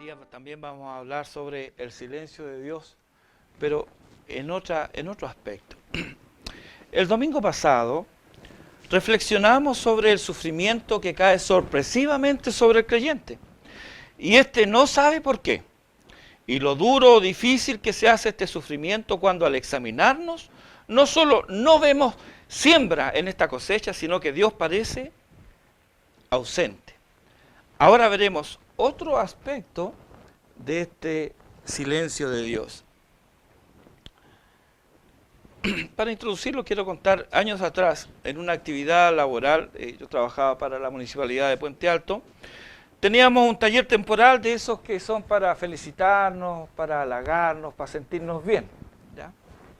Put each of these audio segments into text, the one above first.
día también vamos a hablar sobre el silencio de Dios, pero en otro aspecto. El domingo pasado reflexionamos sobre el sufrimiento que cae sorpresivamente sobre el creyente. Y este no sabe por qué. Y lo duro o difícil que se hace este sufrimiento cuando al examinarnos, no solo no vemos siembra en esta cosecha, sino que Dios parece ausente. Ahora veremos otro aspecto de este silencio de Dios. Para introducirlo quiero contar, años atrás, en una actividad laboral, yo trabajaba para la Municipalidad de Puente Alto, teníamos un taller temporal de esos que son para felicitarnos, para halagarnos, para sentirnos bien, ¿ya?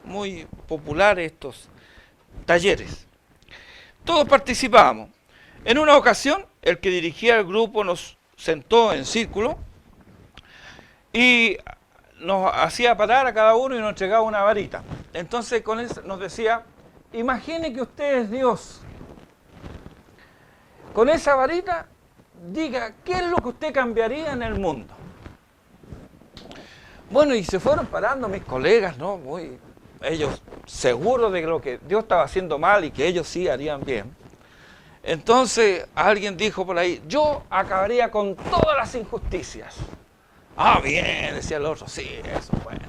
Muy populares estos talleres. Todos participábamos. En una ocasión, el que dirigía el grupo nos sentó en círculo y nos hacía parar a cada uno y nos entregaba una varita. Entonces con eso nos decía, imagine que usted es Dios. Con esa varita, diga, ¿qué es lo que usted cambiaría en el mundo? Bueno, y se fueron parando mis colegas, ¿no? Ellos seguros de lo que Dios estaba haciendo mal y que ellos sí harían bien. Entonces alguien dijo por ahí, yo acabaría con todas las injusticias. Ah, bien, decía el otro, sí, eso, bueno.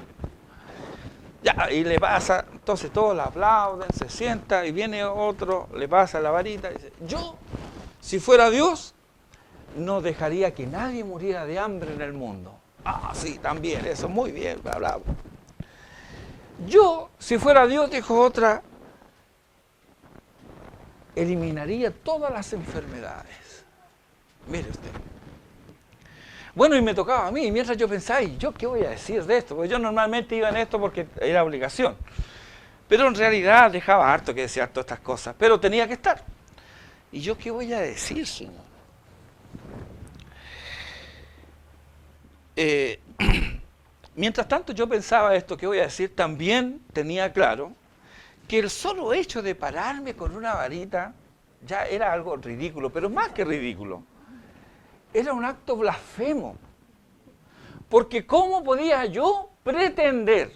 Ya, y le pasa, entonces todos le aplauden, se sienta y viene otro, le pasa la varita y dice, yo, si fuera Dios, no dejaría que nadie muriera de hambre en el mundo. Ah, sí, también, eso, muy bien, bla, bla. Yo, si fuera Dios, dijo otra, eliminaría todas las enfermedades. Mire usted. Bueno, y me tocaba a mí, y mientras yo pensaba, ¿y yo qué voy a decir de esto? Porque yo normalmente iba en esto porque era obligación. Pero en realidad dejaba harto que decir todas estas cosas, pero tenía que estar. ¿Y yo qué voy a decir, Señor? Mientras tanto yo pensaba esto que voy a decir, también tenía claro que el solo hecho de pararme con una varita ya era algo ridículo, pero más que ridículo. Era un acto blasfemo. Porque ¿cómo podía yo pretender,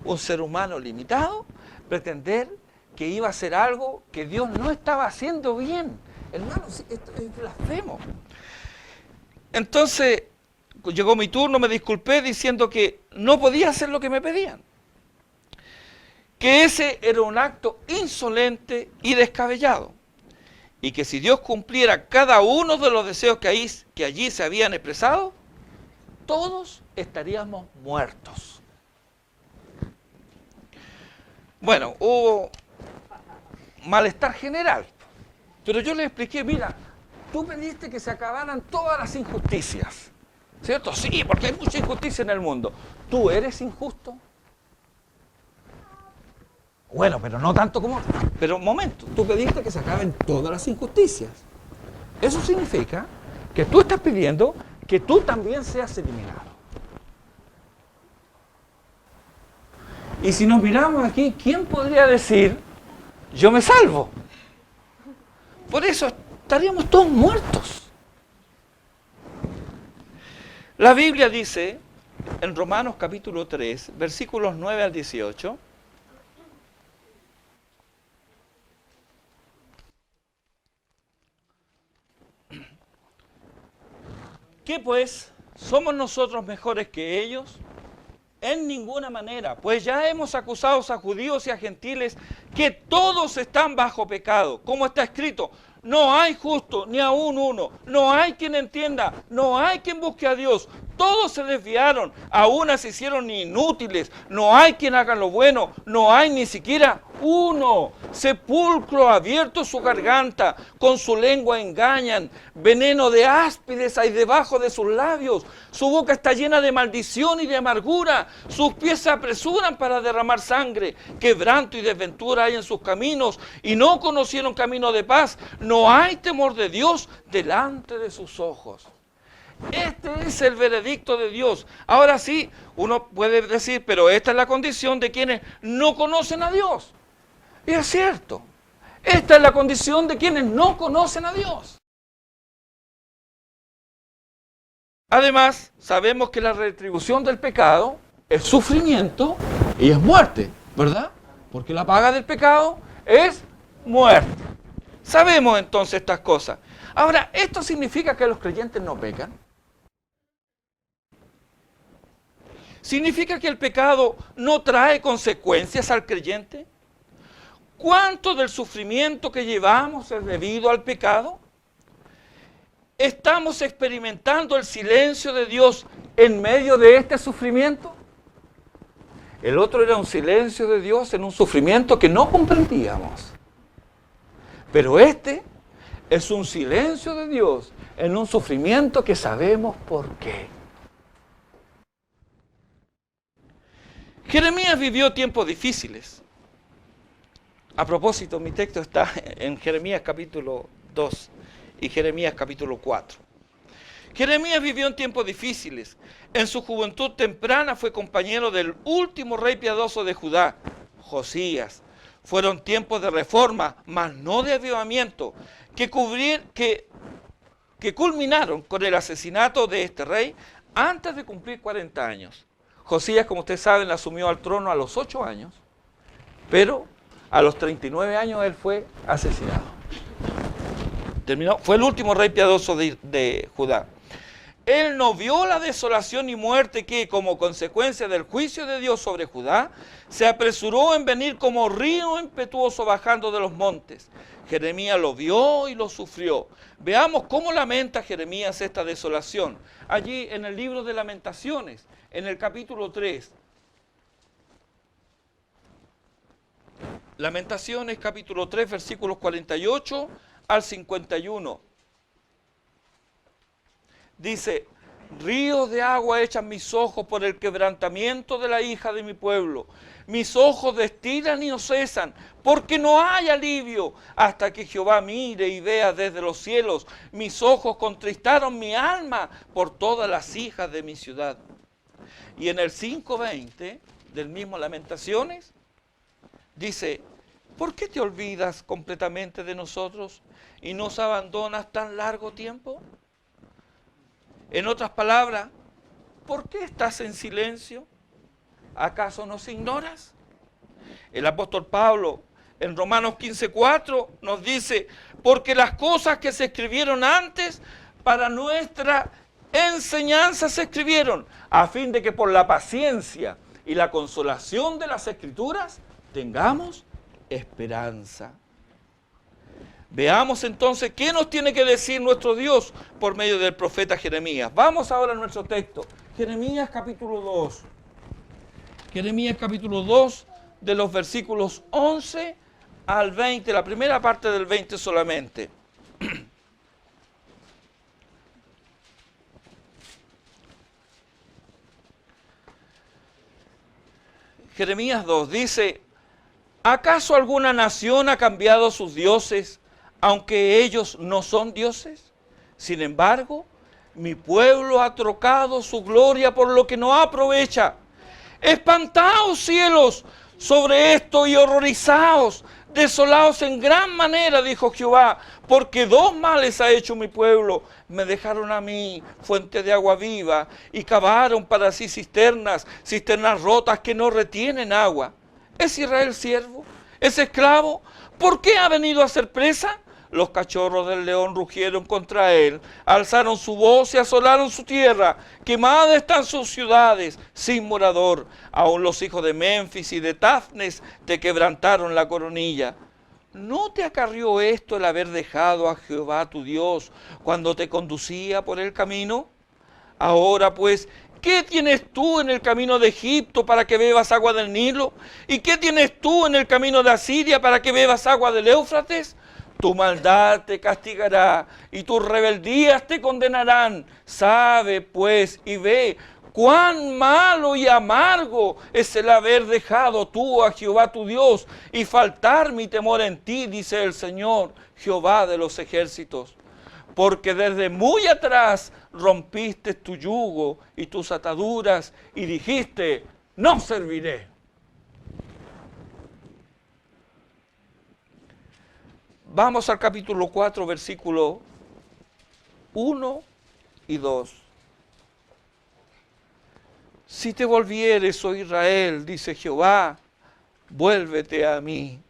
un ser humano limitado, pretender que iba a hacer algo que Dios no estaba haciendo bien? Hermano, esto es blasfemo. Entonces, llegó mi turno, me disculpé diciendo que no podía hacer lo que me pedían. Que ese era un acto insolente y descabellado. Y que si Dios cumpliera cada uno de los deseos que allí se habían expresado, todos estaríamos muertos. Bueno, hubo malestar general, pero yo le expliqué, mira, tú pediste que se acabaran todas las injusticias, ¿cierto? Sí, porque hay mucha injusticia en el mundo. ¿Tú eres injusto? Bueno, pero no tanto como... Pero un momento, tú pediste que se acaben todas las injusticias. Eso significa que tú estás pidiendo que tú también seas eliminado. Y si nos miramos aquí, ¿quién podría decir, yo me salvo? Por eso estaríamos todos muertos. La Biblia dice, en Romanos capítulo 3, versículos 9 al 18, ¿qué pues? ¿Somos nosotros mejores que ellos? En ninguna manera, pues ya hemos acusado a judíos y a gentiles que todos están bajo pecado, como está escrito, no hay justo ni aún uno, no hay quien entienda, no hay quien busque a Dios, todos se desviaron, a unas se hicieron inútiles, no hay quien haga lo bueno, no hay ni siquiera uno. Sepulcro abierto su garganta, con su lengua engañan, veneno de áspides hay debajo de sus labios, su boca está llena de maldición y de amargura, sus pies se apresuran para derramar sangre, quebranto y desventura hay en sus caminos, y no conocieron camino de paz, no hay temor de Dios delante de sus ojos. Este es el veredicto de Dios. Ahora sí, uno puede decir, pero esta es la condición de quienes no conocen a Dios. Y es cierto, esta es la condición de quienes no conocen a Dios. Además, sabemos que la retribución del pecado es sufrimiento y es muerte, ¿verdad? Porque la paga del pecado es muerte. Sabemos entonces estas cosas. Ahora, ¿esto significa que los creyentes no pecan? ¿Significa que el pecado no trae consecuencias al creyente? ¿Cuánto del sufrimiento que llevamos es debido al pecado? ¿Estamos experimentando el silencio de Dios en medio de este sufrimiento? El otro era un silencio de Dios en un sufrimiento que no comprendíamos. Pero este es un silencio de Dios en un sufrimiento que sabemos por qué. Jeremías vivió tiempos difíciles. A propósito, mi texto está en Jeremías capítulo 2 y Jeremías capítulo 4. Jeremías vivió en tiempos difíciles. En su juventud temprana fue compañero del último rey piadoso de Judá, Josías. Fueron tiempos de reforma, mas no de avivamiento, que culminaron con el asesinato de este rey antes de cumplir 40 años. Josías, como ustedes saben, asumió al trono a los 8 años, pero a los 39 años él fue asesinado. Fue el último rey piadoso de Judá. Él no vio la desolación y muerte que, como consecuencia del juicio de Dios sobre Judá, se apresuró en venir como río impetuoso bajando de los montes. Jeremías lo vio y lo sufrió. Veamos cómo lamenta Jeremías esta desolación. Allí en el libro de Lamentaciones, en el capítulo 3. Lamentaciones, capítulo 3, versículos 48 al 51. Dice: ríos de agua echan mis ojos por el quebrantamiento de la hija de mi pueblo. Mis ojos destilan y no cesan, porque no hay alivio hasta que Jehová mire y vea desde los cielos. Mis ojos contristaron mi alma por todas las hijas de mi ciudad. Y en el 5:20 del mismo Lamentaciones dice: ¿por qué te olvidas completamente de nosotros y nos abandonas tan largo tiempo? En otras palabras, ¿por qué estás en silencio? ¿Acaso nos ignoras? El apóstol Pablo en Romanos 15:4 nos dice: porque las cosas que se escribieron antes para nuestra enseñanza se escribieron, a fin de que por la paciencia y la consolación de las Escrituras tengamos esperanza. Veamos entonces qué nos tiene que decir nuestro Dios por medio del profeta Jeremías. Vamos ahora a nuestro texto. Jeremías capítulo 2. Jeremías capítulo 2, de los versículos 11 al 20, la primera parte del 20 solamente. Jeremías 2 dice: ¿acaso alguna nación ha cambiado sus dioses, aunque ellos no son dioses? Sin embargo, mi pueblo ha trocado su gloria por lo que no aprovecha. Espantaos, cielos, sobre esto y horrorizaos, desolaos en gran manera, dijo Jehová, porque dos males ha hecho mi pueblo. Me dejaron a mí fuente de agua viva y cavaron para sí cisternas rotas que no retienen agua. ¿Es Israel siervo? ¿Es esclavo? ¿Por qué ha venido a ser presa? Los cachorros del león rugieron contra él, alzaron su voz y asolaron su tierra. Quemadas están sus ciudades, sin morador. Aún los hijos de Memphis y de Tafnes te quebrantaron la coronilla. ¿No te acarrió esto el haber dejado a Jehová tu Dios cuando te conducía por el camino? Ahora pues, ¿qué tienes tú en el camino de Egipto para que bebas agua del Nilo? ¿Y qué tienes tú en el camino de Asiria para que bebas agua del Éufrates? Tu maldad te castigará y tus rebeldías te condenarán. Sabe pues y ve cuán malo y amargo es el haber dejado tú a Jehová tu Dios y faltar mi temor en ti, dice el Señor, Jehová de los ejércitos. Porque desde muy atrás rompiste tu yugo y tus ataduras y dijiste: no serviré. Vamos al capítulo 4, versículo 1 y 2. si te volvieres, oh Israel, dice Jehová, vuélvete a mí.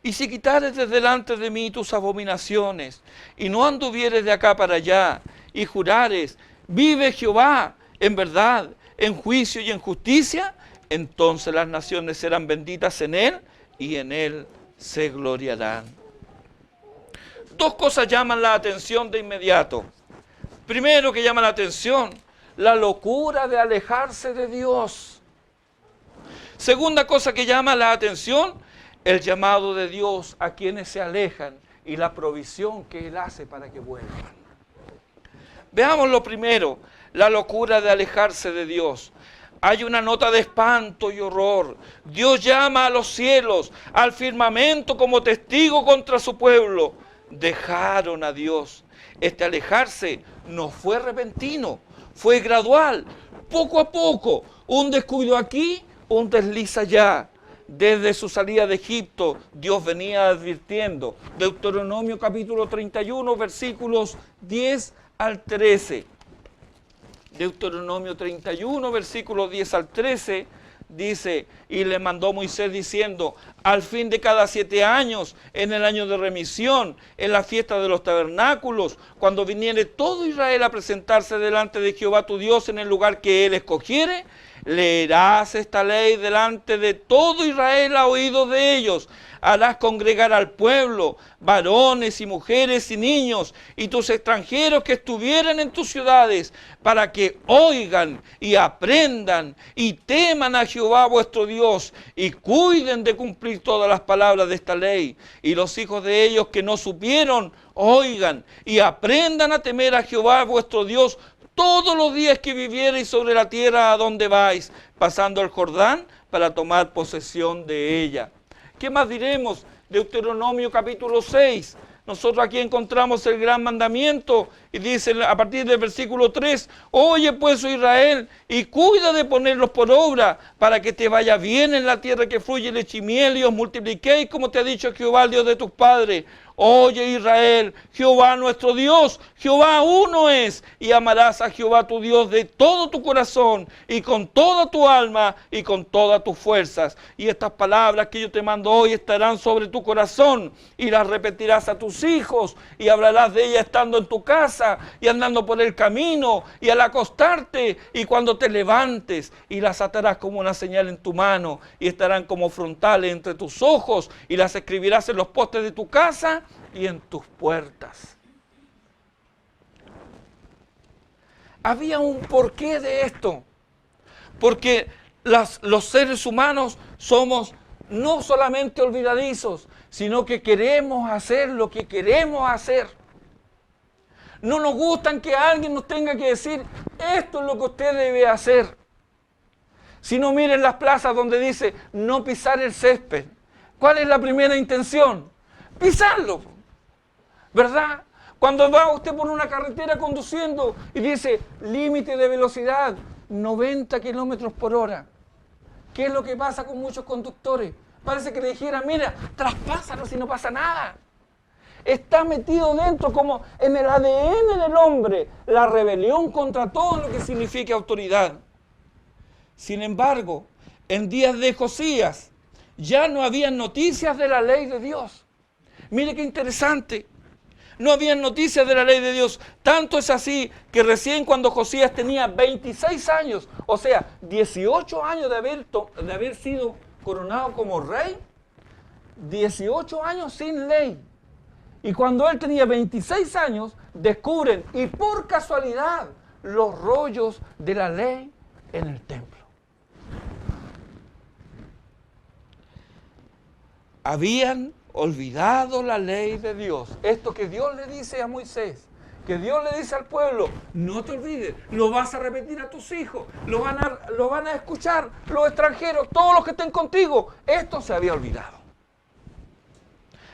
Y si quitares de delante de mí tus abominaciones, y no anduvieres de acá para allá, y jurares, vive Jehová, en verdad, en juicio y en justicia, entonces las naciones serán benditas en él, y en él se gloriarán. Dos cosas llaman la atención de inmediato. Primero que llama la atención, la locura de alejarse de Dios. Segunda cosa que llama la atención, el llamado de Dios a quienes se alejan y la provisión que Él hace para que vuelvan. Veamos lo primero, la locura de alejarse de Dios. Hay una nota de espanto y horror. Dios llama a los cielos, al firmamento como testigo contra su pueblo. Dejaron a Dios. Este alejarse no fue repentino, fue gradual, poco a poco, un descuido aquí, un desliz allá. Desde su salida de Egipto, Dios venía advirtiendo. Deuteronomio capítulo 31, versículos 10 al 13. Deuteronomio 31, versículos 10 al 13, dice, y le mandó Moisés diciendo, al fin de cada 7 años, en el año de remisión, en la fiesta de los tabernáculos, cuando viniere todo Israel a presentarse delante de Jehová tu Dios en el lugar que él escogiere, leerás esta ley delante de todo Israel a oídos de ellos. Harás congregar al pueblo, varones y mujeres y niños, y tus extranjeros que estuvieran en tus ciudades, para que oigan y aprendan y teman a Jehová vuestro Dios, y cuiden de cumplir todas las palabras de esta ley. Y los hijos de ellos que no supieron, oigan y aprendan a temer a Jehová vuestro Dios todos los días que viviereis sobre la tierra a donde vais, pasando el Jordán para tomar posesión de ella. ¿Qué más diremos? Deuteronomio capítulo 6. Nosotros aquí encontramos el gran mandamiento y dice a partir del versículo 3, oye pues, oh Israel, y cuida de ponerlos por obra para que te vaya bien en la tierra que fluye leche y miel y os multipliquéis como te ha dicho Jehová, el Dios de tus padres. Oye Israel, Jehová nuestro Dios, Jehová uno es, y amarás a Jehová tu Dios de todo tu corazón y con toda tu alma y con todas tus fuerzas. Y estas palabras que yo te mando hoy estarán sobre tu corazón y las repetirás a tus hijos y hablarás de ellas estando en tu casa y andando por el camino y al acostarte y cuando te levantes, y las atarás como una señal en tu mano y estarán como frontales entre tus ojos y las escribirás en los postes de tu casa y en tus puertas. Había un porqué de esto, porque los seres humanos somos no solamente olvidadizos, sino que queremos hacer lo que queremos hacer. No nos gustan que alguien nos tenga que decir, esto es lo que usted debe hacer. Si no, miren las plazas donde dice, no pisar el césped. ¿Cuál es la primera intención? Pisarlo, ¿verdad? Cuando va usted por una carretera conduciendo y dice, límite de velocidad, 90 kilómetros por hora. ¿Qué es lo que pasa con muchos conductores? Parece que le dijeran, mira, traspásalo si no pasa nada. Está metido dentro como en el ADN del hombre, la rebelión contra todo lo que signifique autoridad. Sin embargo, en días de Josías ya no había noticias de la ley de Dios. Mire qué interesante. No había noticias de la ley de Dios. Tanto es así que recién cuando Josías tenía 26 años, o sea, 18 años de haber sido coronado como rey, 18 años sin ley. Y cuando él tenía 26 años, descubren, y por casualidad, los rollos de la ley en el templo. Habían olvidado la ley de Dios. Esto que Dios le dice a Moisés, que Dios le dice al pueblo, no te olvides, lo vas a repetir a tus hijos, lo van a escuchar los extranjeros, todos los que estén contigo. Esto se había olvidado.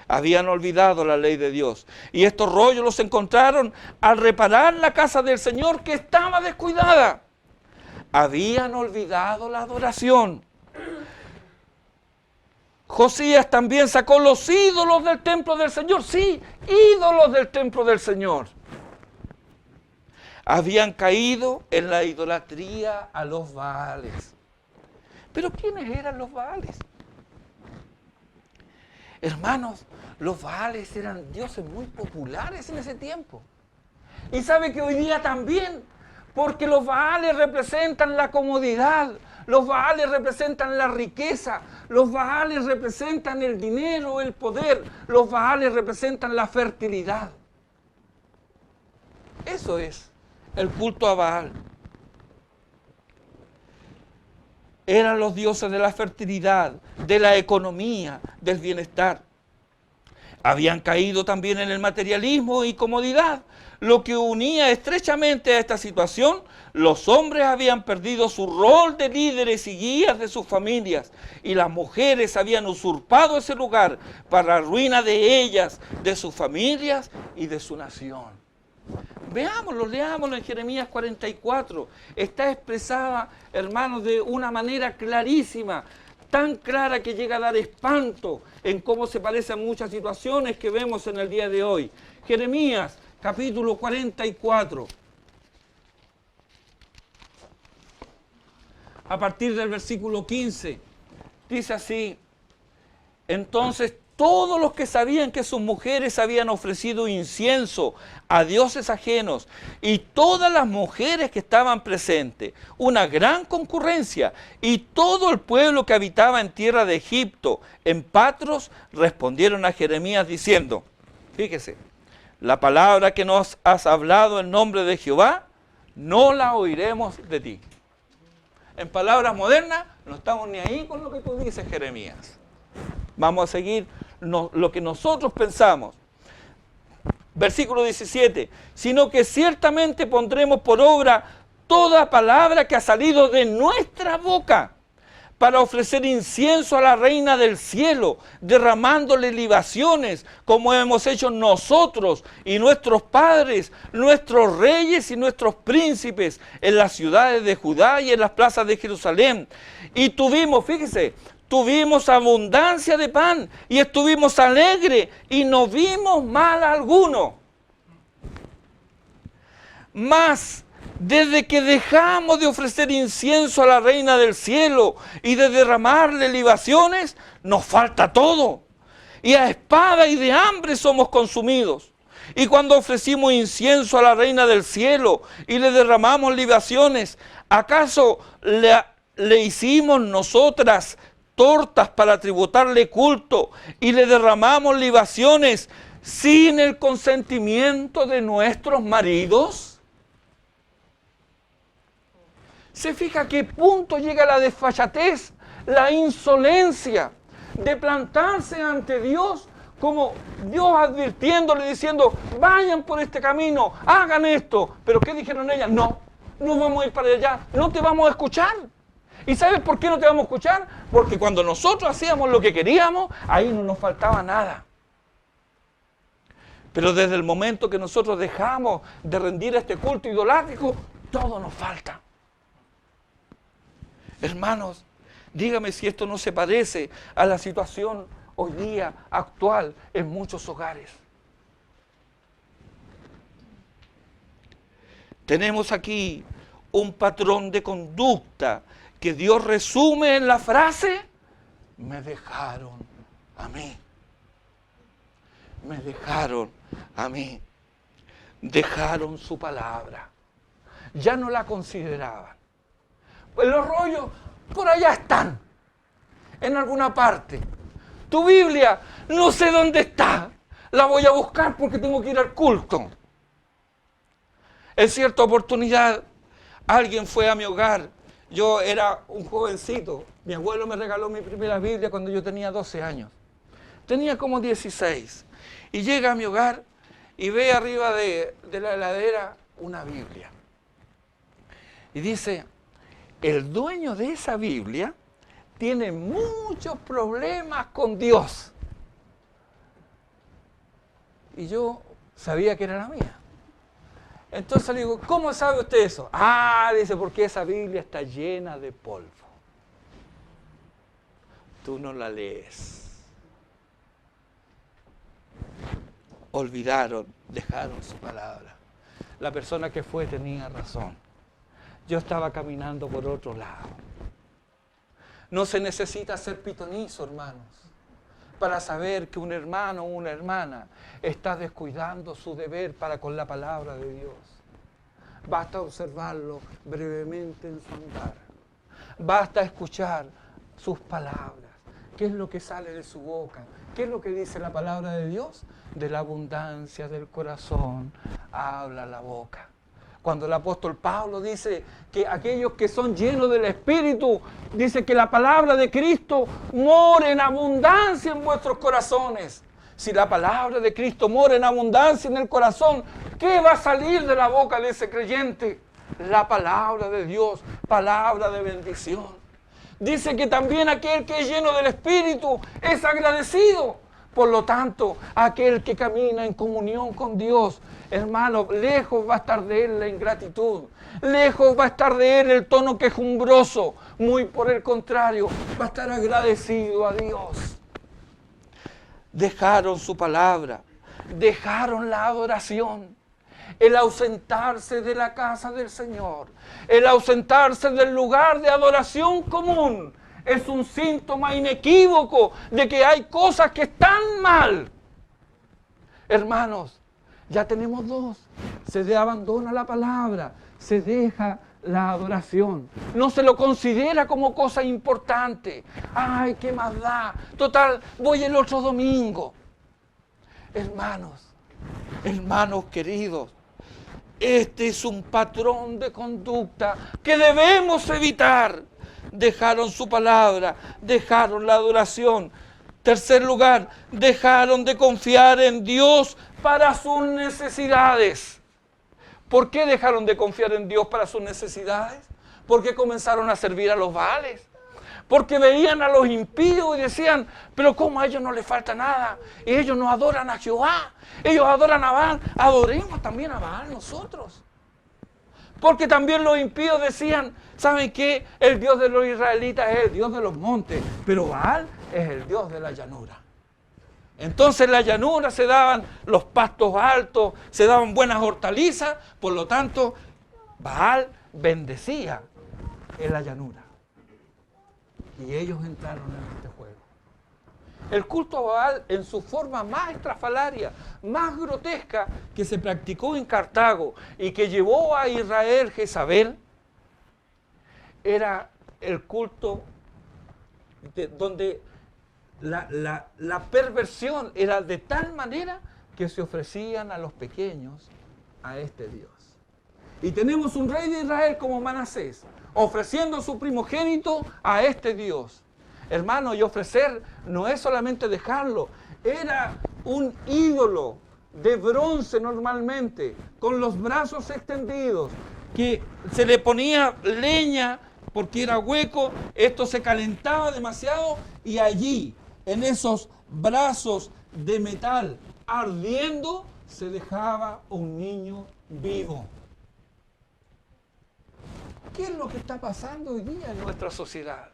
Habían olvidado la ley de Dios. Y estos rollos los encontraron al reparar la casa del Señor que estaba descuidada. Habían olvidado la adoración. Josías también sacó los ídolos del templo del Señor. Sí, ídolos del templo del Señor. habían caído en la idolatría a los Baales. ¿Pero quiénes eran los Baales? Hermanos, los Baales eran dioses muy populares en ese tiempo. Y sabe que hoy día también, porque los Baales representan la comodidad, los Baales representan la riqueza, los Baales representan el dinero, el poder, los Baales representan la fertilidad. Eso es el culto a Baal. Eran los dioses de la fertilidad, de la economía, del bienestar. Habían caído también en el materialismo y comodidad, lo que unía estrechamente a esta situación. Los hombres habían perdido su rol de líderes y guías de sus familias, y las mujeres habían usurpado ese lugar para la ruina de ellas, de sus familias y de su nación. Veámoslo, leámoslo en Jeremías 44. Está expresada, hermanos, de una manera clarísima, tan clara que llega a dar espanto en cómo se parece a muchas situaciones que vemos en el día de hoy. Jeremías, capítulo 44. A partir del versículo 15, dice así: entonces todos los que sabían que sus mujeres habían ofrecido incienso a dioses ajenos, y todas las mujeres que estaban presentes, una gran concurrencia, y todo el pueblo que habitaba en tierra de Egipto, en Patros, respondieron a Jeremías diciendo, fíjese, la palabra que nos has hablado en nombre de Jehová, no la oiremos de ti. En palabras modernas, no estamos ni ahí con lo que tú dices, Jeremías. Vamos a seguir lo que nosotros pensamos. Versículo 17, sino que ciertamente pondremos por obra toda palabra que ha salido de nuestra boca para ofrecer incienso a la reina del cielo, derramándole libaciones, como hemos hecho nosotros y nuestros padres, nuestros reyes y nuestros príncipes, en las ciudades de Judá y en las plazas de Jerusalén. Y tuvimos, fíjese, tuvimos abundancia de pan y estuvimos alegres y no vimos mal alguno. Mas desde que dejamos de ofrecer incienso a la reina del cielo y de derramarle libaciones, nos falta todo. Y a espada y de hambre somos consumidos. Y cuando ofrecimos incienso a la reina del cielo y le derramamos libaciones, ¿acaso le hicimos nosotras tortas para tributarle culto y le derramamos libaciones sin el consentimiento de nuestros maridos? ¿Se fija a qué punto llega la desfachatez, la insolencia de plantarse ante Dios, como Dios advirtiéndole, diciendo, vayan por este camino, hagan esto? ¿Pero qué dijeron ellas? No, no vamos a ir para allá, no te vamos a escuchar. ¿Y sabes por qué no te vamos a escuchar? Porque cuando nosotros hacíamos lo que queríamos, ahí no nos faltaba nada. Pero desde el momento que nosotros dejamos de rendir este culto idolátrico, todo nos falta. Hermanos, dígame si esto no se parece a la situación hoy día actual en muchos hogares. Tenemos aquí un patrón de conducta que Dios resume en la frase, me dejaron a mí. Me dejaron a mí. Dejaron su palabra. Ya no la consideraban. Pues los rollos por allá están, en alguna parte. Tu Biblia, no sé dónde está. La voy a buscar porque tengo que ir al culto. En cierta oportunidad, alguien fue a mi hogar. Yo era un jovencito. Mi abuelo me regaló mi primera Biblia cuando yo tenía 12 años. Tenía como 16. Y llega a mi hogar y ve arriba de la heladera una Biblia. Y dice, el dueño de esa Biblia tiene muchos problemas con Dios. Y yo sabía que era la mía. Entonces le digo, ¿cómo sabe usted eso? Ah, dice, porque esa Biblia está llena de polvo. Tú no la lees. Olvidaron, dejaron su palabra. la persona que fue tenía razón. Yo estaba caminando por otro lado. No se necesita ser pitonizo, hermanos, para saber que un hermano o una hermana está descuidando su deber para con la palabra de Dios. Basta observarlo brevemente en su andar. Basta escuchar sus palabras. ¿Qué es lo que sale de su boca? ¿Qué es lo que dice la palabra de Dios? De la abundancia del corazón habla la boca. Cuando el apóstol Pablo dice que aquellos que son llenos del Espíritu, dice que la palabra de Cristo mora en abundancia en vuestros corazones. Si la palabra de Cristo mora en abundancia en el corazón, ¿qué va a salir de la boca de ese creyente? La palabra de Dios, palabra de bendición. Dice que también aquel que es lleno del Espíritu es agradecido. Por lo tanto, aquel que camina en comunión con Dios, hermano, lejos va a estar de él la ingratitud, lejos va a estar de él el tono quejumbroso, muy por el contrario, va a estar agradecido a Dios. Dejaron su palabra, dejaron la adoración, el ausentarse de la casa del Señor, el ausentarse del lugar de adoración común, es un síntoma inequívoco de que hay cosas que están mal. Hermanos, ya tenemos dos. Se abandona la palabra, se deja la adoración. No se lo considera como cosa importante. Ay, ¿qué más da? Total, voy el otro domingo. Hermanos queridos, este es un patrón de conducta que debemos evitar. Dejaron su palabra, dejaron la adoración. Tercer lugar, dejaron de confiar en Dios para sus necesidades. ¿Por qué dejaron de confiar en Dios para sus necesidades? Porque comenzaron a servir a los Baales. Porque veían a los impíos y decían, pero ¿cómo a ellos no les falta nada? Y ellos no adoran a Jehová, ellos adoran a Baal, adoremos también a Baal nosotros. Porque también los impíos decían, ¿saben qué? El Dios de los israelitas es el Dios de los montes, pero Baal es el Dios de la llanura. Entonces en la llanura se daban los pastos altos, se daban buenas hortalizas, por lo tanto, Baal bendecía en la llanura. Y ellos entraron en este juego. El culto a Baal en su forma más estrafalaria, más grotesca, que se practicó en Cartago y que llevó a Israel Jezabel, era el culto donde la perversión era de tal manera que se ofrecían a los pequeños a este Dios. Y tenemos un rey de Israel como Manasés, ofreciendo su primogénito a este Dios. Hermano, y ofrecer no es solamente dejarlo, era un ídolo de bronce normalmente, con los brazos extendidos, que se le ponía leña porque era hueco, esto se calentaba demasiado y allí, en esos brazos de metal ardiendo, se dejaba un niño vivo. ¿Qué es lo que está pasando hoy día en nuestra sociedad?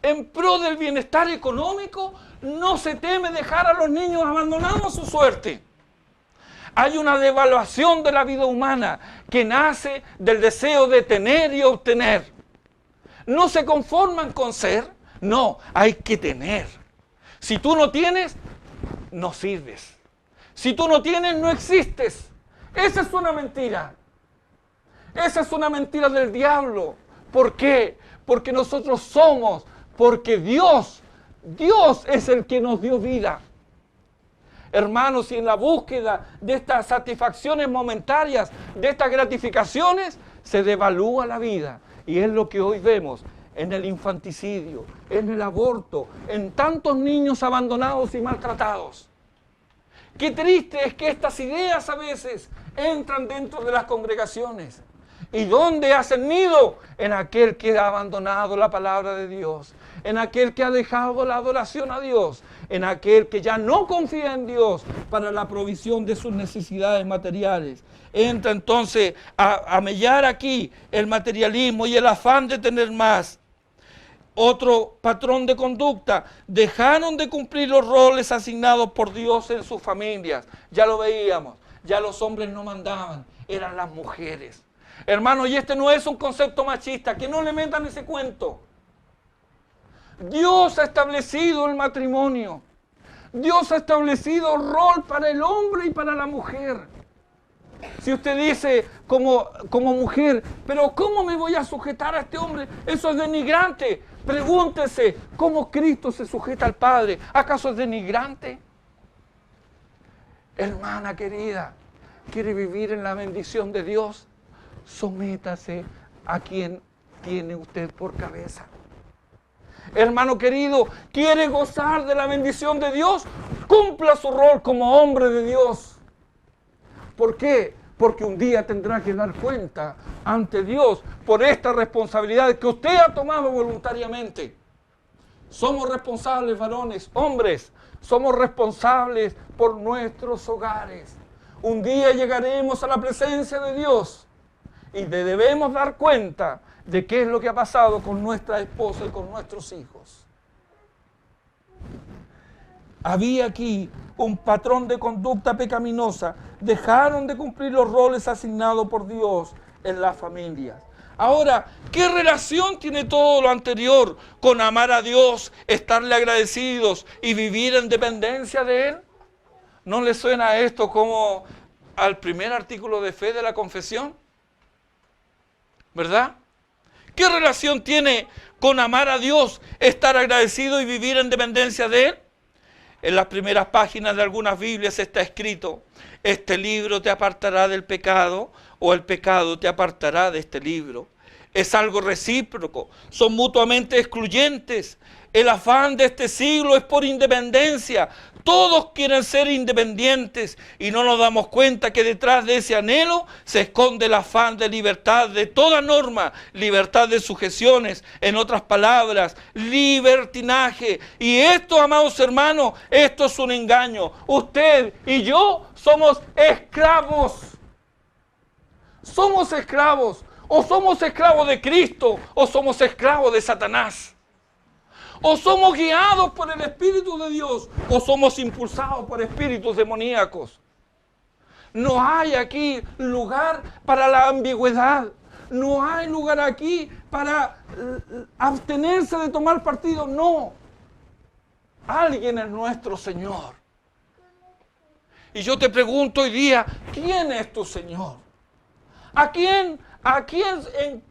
En pro del bienestar económico, no se teme dejar a los niños abandonados a su suerte. Hay una devaluación de la vida humana que nace del deseo de tener y obtener. No se conforman con ser, no, hay que tener. Si tú no tienes, no sirves. Si tú no tienes, no existes. Esa es una mentira. Esa es una mentira del diablo. ¿Por qué? Porque nosotros somos, porque Dios es el que nos dio vida. Hermanos, y en la búsqueda de estas satisfacciones momentarias, de estas gratificaciones, se devalúa la vida. Y es lo que hoy vemos en el infanticidio, en el aborto, en tantos niños abandonados y maltratados. Qué triste es que estas ideas a veces entran dentro de las congregaciones. ¿Y dónde hacen nido? En aquel que ha abandonado la palabra de Dios, en aquel que ha dejado la adoración a Dios, en aquel que ya no confía en Dios para la provisión de sus necesidades materiales. Entra entonces a mellar aquí el materialismo y el afán de tener más. Otro patrón de conducta, dejaron de cumplir los roles asignados por Dios en sus familias. Ya lo veíamos, ya los hombres no mandaban. eran las mujeres. Hermano, y este no es un concepto machista, que no le metan ese cuento. Dios ha establecido el matrimonio. Dios ha establecido rol para el hombre y para la mujer. Si usted dice como mujer, pero ¿cómo me voy a sujetar a este hombre? Eso es denigrante. Pregúntese, ¿cómo Cristo se sujeta al Padre? ¿Acaso es denigrante? Hermana querida, ¿quiere vivir en la bendición de Dios? Sométase a quien tiene usted por cabeza. Hermano querido, ¿quiere gozar de la bendición de Dios? Cumpla su rol como hombre de Dios. ¿Por qué? Porque un día tendrá que dar cuenta ante Dios por esta responsabilidad que usted ha tomado voluntariamente. Somos responsables, varones, hombres, somos responsables por nuestros hogares. Un día llegaremos a la presencia de Dios y debemos dar cuenta de qué es lo que ha pasado con nuestra esposa y con nuestros hijos. Había aquí un patrón de conducta pecaminosa. Dejaron de cumplir los roles asignados por Dios en las familias. Ahora, ¿qué relación tiene todo lo anterior con amar a Dios, estarle agradecidos y vivir en dependencia de Él? ¿No le suena esto como al primer artículo de fe de la confesión? ¿Verdad? ¿Qué relación tiene con amar a Dios, estar agradecido y vivir en dependencia de Él? En las primeras páginas de algunas Biblias está escrito: este libro te apartará del pecado, o el pecado te apartará de este libro. Es algo recíproco, son mutuamente excluyentes. El afán de este siglo es por independencia. Todos quieren ser independientes y no nos damos cuenta que detrás de ese anhelo se esconde el afán de libertad de toda norma, libertad de sujeciones, en otras palabras, libertinaje. Y esto, amados hermanos, esto es un engaño. Usted y yo somos esclavos. Somos esclavos. O somos esclavos de Cristo o somos esclavos de Satanás. O somos guiados por el Espíritu de Dios o somos impulsados por espíritus demoníacos. No hay aquí lugar para la ambigüedad. No hay lugar aquí para abstenerse de tomar partido. No. Alguien es nuestro Señor. Y yo te pregunto hoy día, ¿quién es tu Señor? ¿En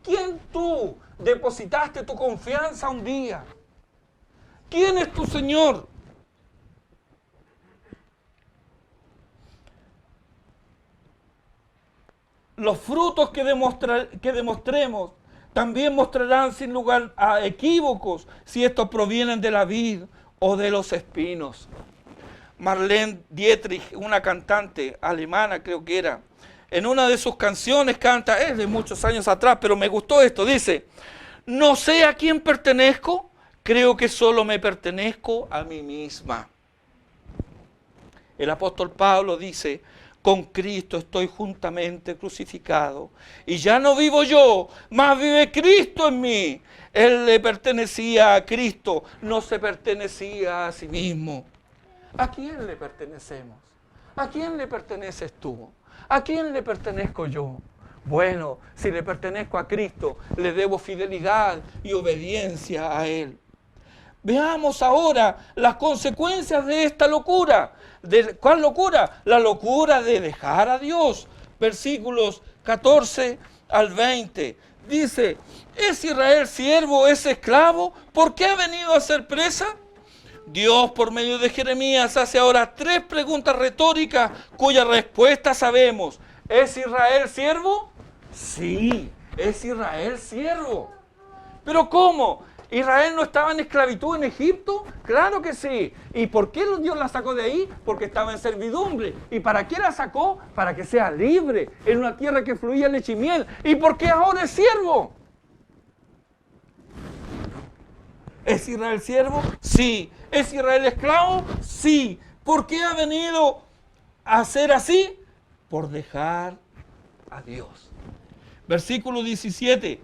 quién tú depositaste tu confianza un día? ¿Quién es tu Señor? Los frutos que demostremos también mostrarán sin lugar a equívocos si estos provienen de la vid o de los espinos. Marlene Dietrich, una cantante alemana creo que era, en una de sus canciones canta, es de muchos años atrás, pero me gustó esto, dice: no sé a quién pertenezco, creo que solo me pertenezco a mí misma. El apóstol Pablo dice: con Cristo estoy juntamente crucificado, y ya no vivo yo, mas vive Cristo en mí. Él le pertenecía a Cristo, no se pertenecía a sí mismo. ¿A quién le pertenecemos? ¿A quién le perteneces tú? ¿A quién le pertenezco yo? Bueno, si le pertenezco a Cristo, le debo fidelidad y obediencia a Él. Veamos ahora las consecuencias de esta locura. ¿Cuál locura? La locura de dejar a Dios. Versículos 14 al 20. Dice: ¿es Israel siervo o es esclavo? ¿Por qué ha venido a ser presa? Dios, por medio de Jeremías, hace ahora 3 preguntas retóricas cuya respuesta sabemos. ¿Es Israel siervo? Sí, es Israel siervo. ¿Pero cómo? ¿Israel no estaba en esclavitud en Egipto? Claro que sí. ¿Y por qué Dios la sacó de ahí? Porque estaba en servidumbre. ¿Y para qué la sacó? Para que sea libre, en una tierra que fluía leche y miel. ¿Y por qué ahora es siervo? ¿Es Israel siervo? Sí. ¿Es Israel esclavo? Sí. ¿Por qué ha venido a ser así? Por dejar a Dios. Versículo 17.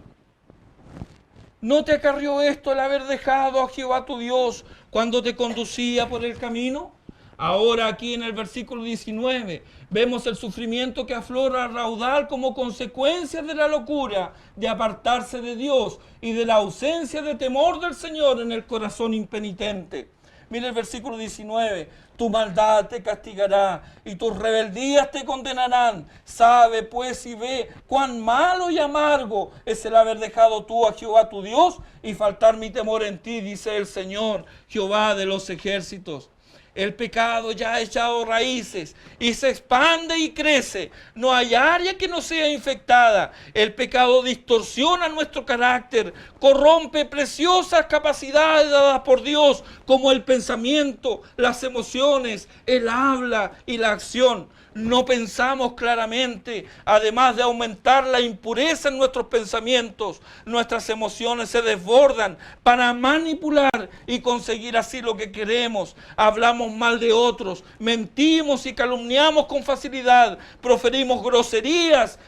¿No te acarrió esto el haber dejado a Jehová tu Dios cuando te conducía por el camino? Ahora aquí en el versículo 19 vemos el sufrimiento que aflora raudal como consecuencia de la locura de apartarse de Dios y de la ausencia de temor del Señor en el corazón impenitente. Mira el versículo 19. Tu maldad te castigará y tus rebeldías te condenarán. Sabe pues y ve cuán malo y amargo es el haber dejado tú a Jehová tu Dios y faltar mi temor en ti, dice el Señor, Jehová de los ejércitos. El pecado ya ha echado raíces y se expande y crece. No hay área que no sea infectada. El pecado distorsiona nuestro carácter, corrompe preciosas capacidades dadas por Dios, como el pensamiento, las emociones, el habla y la acción. No pensamos claramente, además de aumentar la impureza en nuestros pensamientos, nuestras emociones se desbordan para manipular y conseguir así lo que queremos. Hablamos mal de otros, mentimos y calumniamos con facilidad, proferimos groserías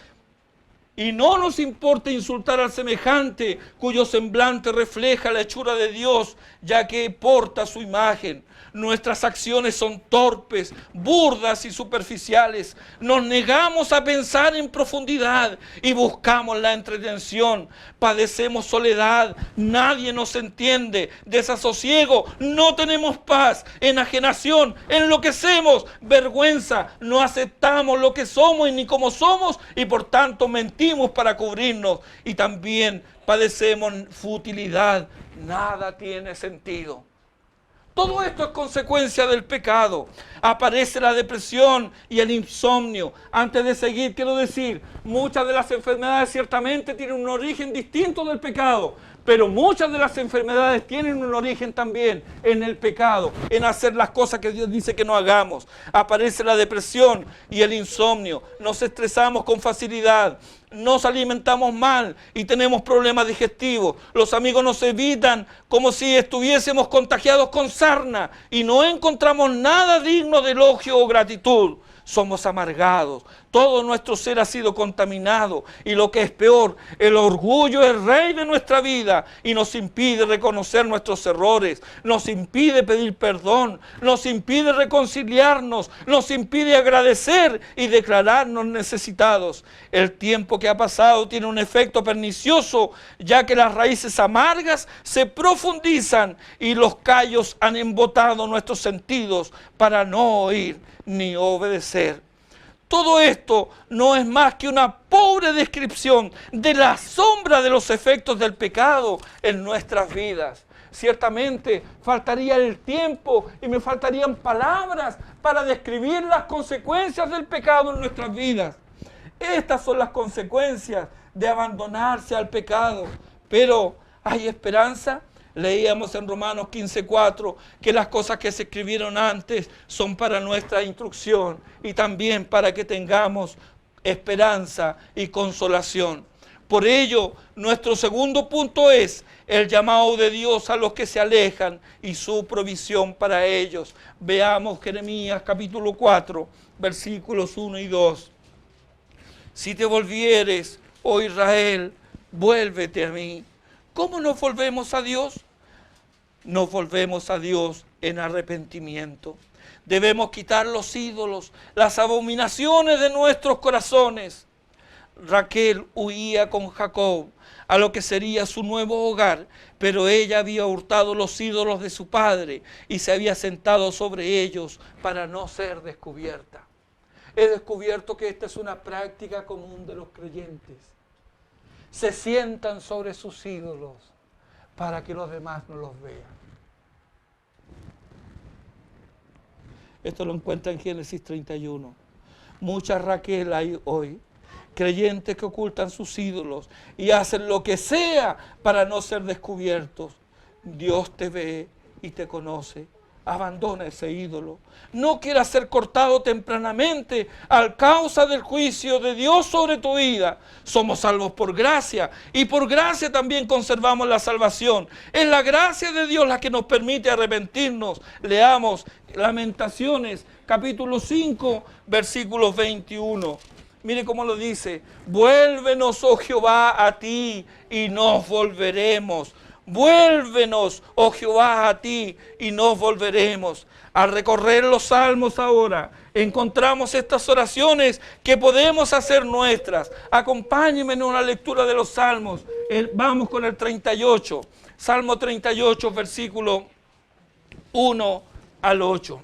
y no nos importa insultar al semejante cuyo semblante refleja la hechura de Dios, ya que porta su imagen. Nuestras acciones son torpes, burdas y superficiales. Nos negamos a pensar en profundidad y buscamos la entretención. Padecemos soledad, nadie nos entiende, desasosiego, no tenemos paz, enajenación, enloquecemos, vergüenza, no aceptamos lo que somos y ni como somos y por tanto mentimos para cubrirnos. Y también padecemos futilidad, nada tiene sentido. Todo esto es consecuencia del pecado. Aparece la depresión y el insomnio. Antes de seguir, quiero decir, muchas de las enfermedades ciertamente tienen un origen distinto del pecado, pero muchas de las enfermedades tienen un origen también en el pecado, en hacer las cosas que Dios dice que no hagamos. Aparece la depresión y el insomnio. Nos estresamos con facilidad. Nos alimentamos mal y tenemos problemas digestivos. Los amigos nos evitan como si estuviésemos contagiados con sarna y no encontramos nada digno de elogio o gratitud. Somos amargados, todo nuestro ser ha sido contaminado y lo que es peor, el orgullo es rey de nuestra vida y nos impide reconocer nuestros errores, nos impide pedir perdón, nos impide reconciliarnos, nos impide agradecer y declararnos necesitados. El tiempo que ha pasado tiene un efecto pernicioso, ya que las raíces amargas se profundizan y los callos han embotado nuestros sentidos para no oír ni obedecer. Todo esto no es más que una pobre descripción de la sombra de los efectos del pecado en nuestras vidas. Ciertamente faltaría el tiempo y me faltarían palabras para describir las consecuencias del pecado en nuestras vidas. Estas son las consecuencias de abandonarse al pecado. Pero ¿hay esperanza? Leíamos en Romanos 15:4 que las cosas que se escribieron antes son para nuestra instrucción y también para que tengamos esperanza y consolación. Por ello, nuestro segundo punto es el llamado de Dios a los que se alejan y su provisión para ellos. Veamos Jeremías capítulo 4, versículos 1 y 2. Si te volvieres, oh Israel, vuélvete a mí. ¿Cómo nos volvemos a Dios? Nos volvemos a Dios en arrepentimiento. Debemos quitar los ídolos, las abominaciones de nuestros corazones. Raquel huía con Jacob a lo que sería su nuevo hogar, pero ella había hurtado los ídolos de su padre y se había sentado sobre ellos para no ser descubierta. He descubierto que esta es una práctica común de los creyentes. Se sientan sobre sus ídolos para que los demás no los vean. Esto lo encuentra en Génesis 31. Muchas Raquel hay hoy, creyentes que ocultan sus ídolos y hacen lo que sea para no ser descubiertos. Dios te ve y te conoce. Abandona ese ídolo. No quieras ser cortado tempranamente a causa del juicio de Dios sobre tu vida. Somos salvos por gracia y por gracia también conservamos la salvación. Es la gracia de Dios la que nos permite arrepentirnos. Leamos Lamentaciones capítulo 5 versículos 21. Mire cómo lo dice. Vuélvenos, oh Jehová, a ti y nos volveremos. Vuélvenos, oh Jehová, a ti y nos volveremos. Al recorrer los salmos ahora, encontramos estas oraciones que podemos hacer nuestras. Acompáñenme en una lectura de los salmos. Vamos con el 38. Salmo 38, versículo 1 al 8.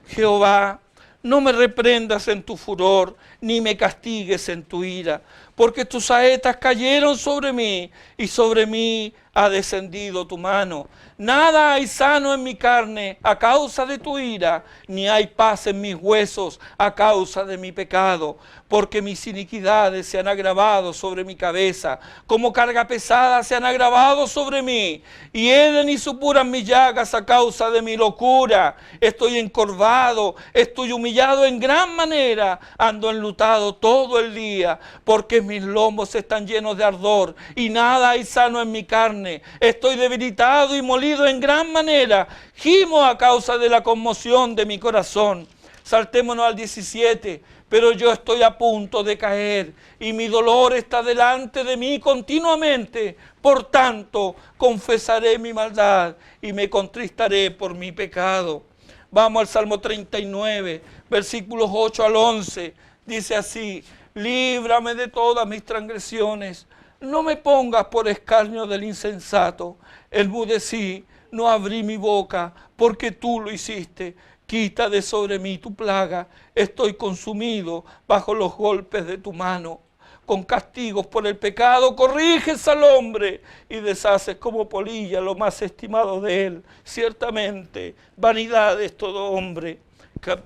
Jehová, no me reprendas en tu furor, ni me castigues en tu ira, porque tus saetas cayeron sobre mí, y sobre mí ha descendido tu mano. Nada hay sano en mi carne a causa de tu ira, ni hay paz en mis huesos a causa de mi pecado, porque mis iniquidades se han agravado sobre mi cabeza, como carga pesada se han agravado sobre mí, y hieden y supuran mis llagas a causa de mi locura. Estoy encorvado, estoy humillado en gran manera, ando enlutado todo el día, porque mis lomos están llenos de ardor, y nada hay sano en mi carne. Estoy debilitado y molido en gran manera, gimo a causa de la conmoción de mi corazón. Saltémonos al 17. Pero yo estoy a punto de caer, y mi dolor está delante de mí continuamente. Por tanto, confesaré mi maldad, y me contristaré por mi pecado. Vamos al Salmo 39, versículos 8 al 11. Dice así: líbrame de todas mis transgresiones, no me pongas por escarnio del insensato. Enmudecí, no abrí mi boca, porque tú lo hiciste. Quita de sobre mí tu plaga, estoy consumido bajo los golpes de tu mano. Con castigos por el pecado corriges al hombre y deshaces como polilla lo más estimado de él. Ciertamente, vanidad es todo hombre.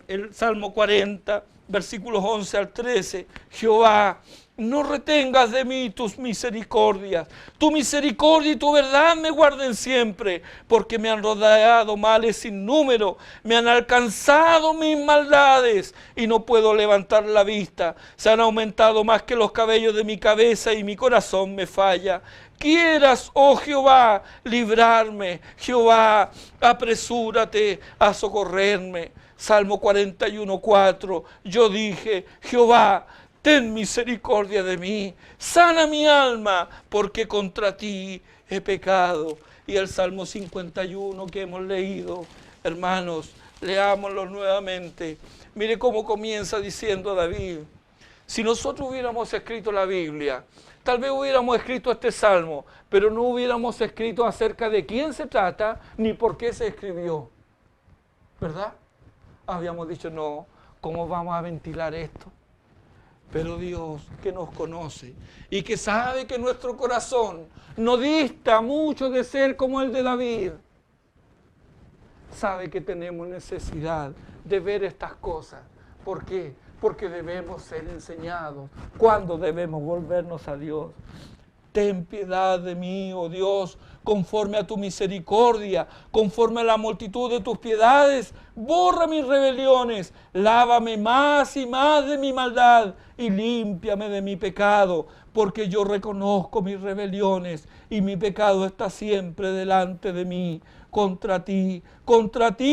El Salmo 40, versículos 11 al 13. Jehová, no retengas de mí tus misericordias. Tu misericordia y tu verdad me guarden siempre, porque me han rodeado males sin número, me han alcanzado mis maldades y no puedo levantar la vista. Se han aumentado más que los cabellos de mi cabeza y mi corazón me falla. Quieras, oh Jehová, librarme. Jehová, apresúrate a socorrerme. Salmo 41, 4. Yo dije: Jehová, ten misericordia de mí, sana mi alma, porque contra ti he pecado. Y el Salmo 51 que hemos leído, hermanos, leámoslo nuevamente. Mire cómo comienza diciendo David: si nosotros hubiéramos escrito la Biblia, tal vez hubiéramos escrito este Salmo, pero no hubiéramos escrito acerca de quién se trata, ni por qué se escribió. ¿Verdad? Habíamos dicho: no, ¿cómo vamos a ventilar esto? Pero Dios, que nos conoce y que sabe que nuestro corazón no dista mucho de ser como el de David, sabe que tenemos necesidad de ver estas cosas. ¿Por qué? Porque debemos ser enseñados cuando debemos volvernos a Dios. Ten piedad de mí, oh Dios, conforme a tu misericordia, conforme a la multitud de tus piedades. Borra mis rebeliones, lávame más y más de mi maldad y límpiame de mi pecado, porque yo reconozco mis rebeliones y mi pecado está siempre delante de mí. Contra ti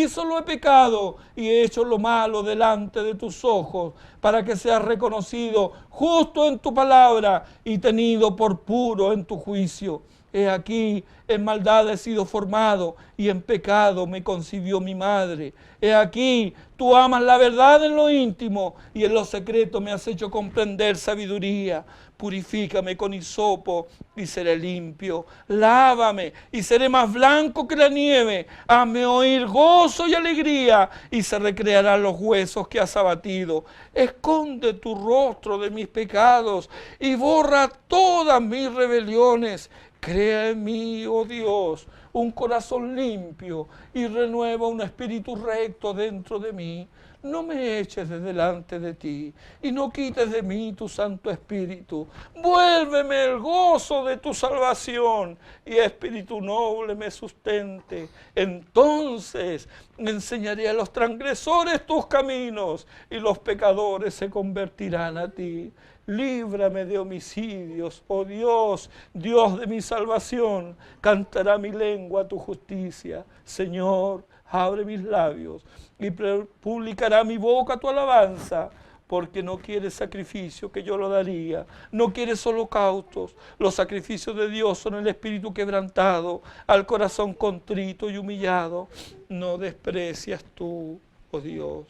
solo he pecado y he hecho lo malo delante de tus ojos, para que seas reconocido justo en tu palabra y tenido por puro en tu juicio. He aquí, en maldad he sido formado y en pecado me concibió mi madre. He aquí, tú amas la verdad en lo íntimo y en lo secreto me has hecho comprender sabiduría. Purifícame con hisopo y seré limpio. Lávame y seré más blanco que la nieve. Hazme oír gozo y alegría y se recrearán los huesos que has abatido. Esconde tu rostro de mis pecados y borra todas mis rebeliones. Crea en mí, oh Dios, un corazón limpio y renueva un espíritu recto dentro de mí. No me eches de delante de ti y no quites de mí tu Santo Espíritu. Vuélveme el gozo de tu salvación y espíritu noble me sustente. Entonces enseñaré a los transgresores tus caminos y los pecadores se convertirán a ti. Líbrame de homicidios, oh Dios, Dios de mi salvación. Cantará mi lengua tu justicia. Señor, abre mis labios y publicará mi boca tu alabanza. porque no quieres sacrificio que yo lo daría, no quieres holocaustos. Los sacrificios de Dios son el espíritu quebrantado, al corazón contrito y humillado. No desprecias tú, oh Dios.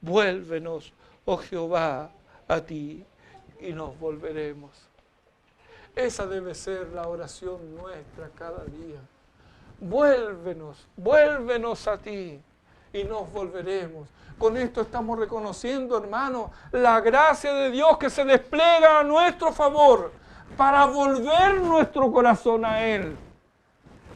Vuélvenos, oh Jehová, a ti, y nos volveremos. Esa debe ser la oración nuestra cada día. Vuélvenos a ti, y nos volveremos. Con esto estamos reconociendo, hermano, la gracia de Dios que se despliega a nuestro favor para volver nuestro corazón a Él.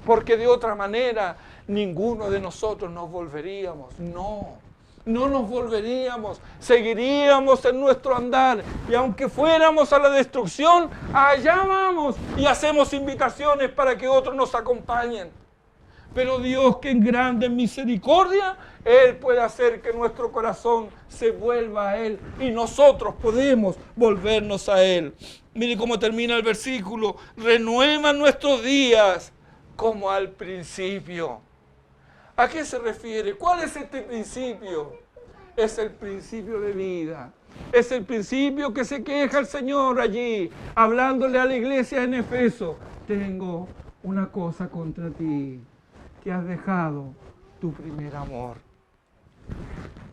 Porque de otra manera, ninguno de nosotros nos volveríamos. No nos volveríamos, seguiríamos en nuestro andar, y aunque fuéramos a la destrucción, allá vamos y hacemos invitaciones para que otros nos acompañen. Pero Dios, que en grande misericordia, Él puede hacer que nuestro corazón se vuelva a Él y nosotros podemos volvernos a Él. Mire cómo termina el versículo: renueva nuestros días como al principio. ¿A qué se refiere? ¿Cuál es este principio? Es el principio de vida. Es el principio que se queja el Señor allí, hablándole a la iglesia en Efeso. Tengo una cosa contra ti, que has dejado tu primer amor.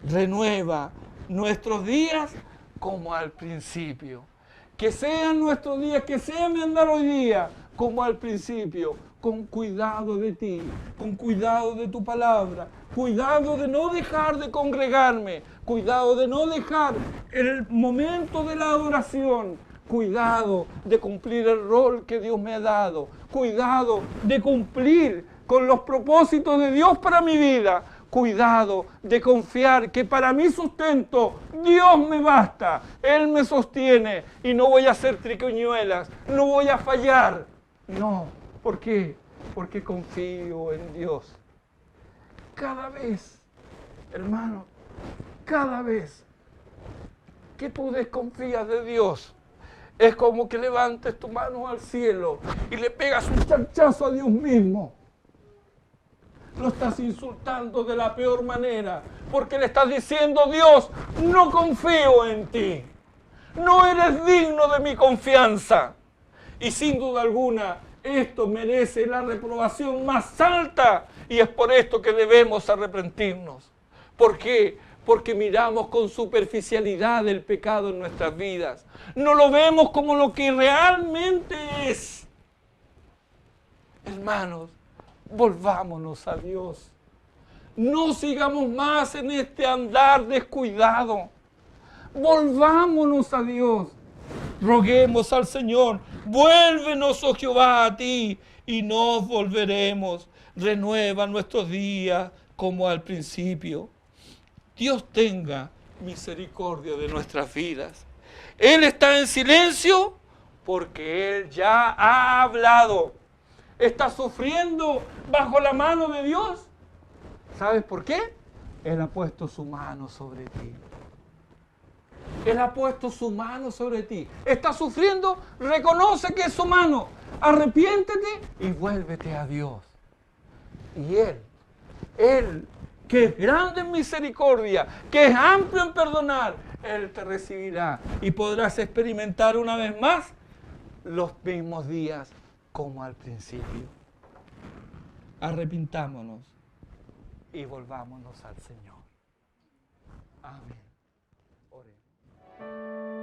Renueva nuestros días como al principio. Que sean nuestros días, que sea mi andar hoy día como al principio, con cuidado de ti, con cuidado de tu palabra, cuidado de no dejar de congregarme, cuidado de no dejar el momento de la adoración, cuidado de cumplir el rol que Dios me ha dado, cuidado de cumplir con los propósitos de Dios para mi vida, cuidado de confiar que para mi sustento Dios me basta, Él me sostiene y no voy a hacer triquiñuelas, no voy a fallar. No, ¿por qué? Porque confío en Dios. Cada vez, hermano, cada vez que tú desconfías de Dios, es como que levantes tu mano al cielo y le pegas un charchazo a Dios mismo. Lo estás insultando de la peor manera, porque le estás diciendo: Dios, no confío en ti, no eres digno de mi confianza. Y sin duda alguna, esto merece la reprobación más alta, y es por esto que debemos arrepentirnos. ¿Por qué? Porque miramos con superficialidad el pecado en nuestras vidas. No lo vemos como lo que realmente es. Hermanos, volvámonos a Dios. No sigamos más en este andar descuidado. Volvámonos a Dios. Roguemos al Señor: vuélvenos, oh Jehová, a ti, y nos volveremos. Renueva nuestros días como al principio. Dios tenga misericordia de nuestras vidas. Él está en silencio porque Él ya ha hablado. ¿Estás sufriendo bajo la mano de Dios? ¿Sabes por qué? Él ha puesto su mano sobre ti. Él ha puesto su mano sobre ti. ¿Estás sufriendo? Reconoce que es su mano. Arrepiéntete y vuélvete a Dios. Y Él, que es grande en misericordia, que es amplio en perdonar, Él te recibirá y podrás experimentar una vez más los mismos días como al principio. Arrepintámonos y volvámonos al Señor. Amén. Oremos.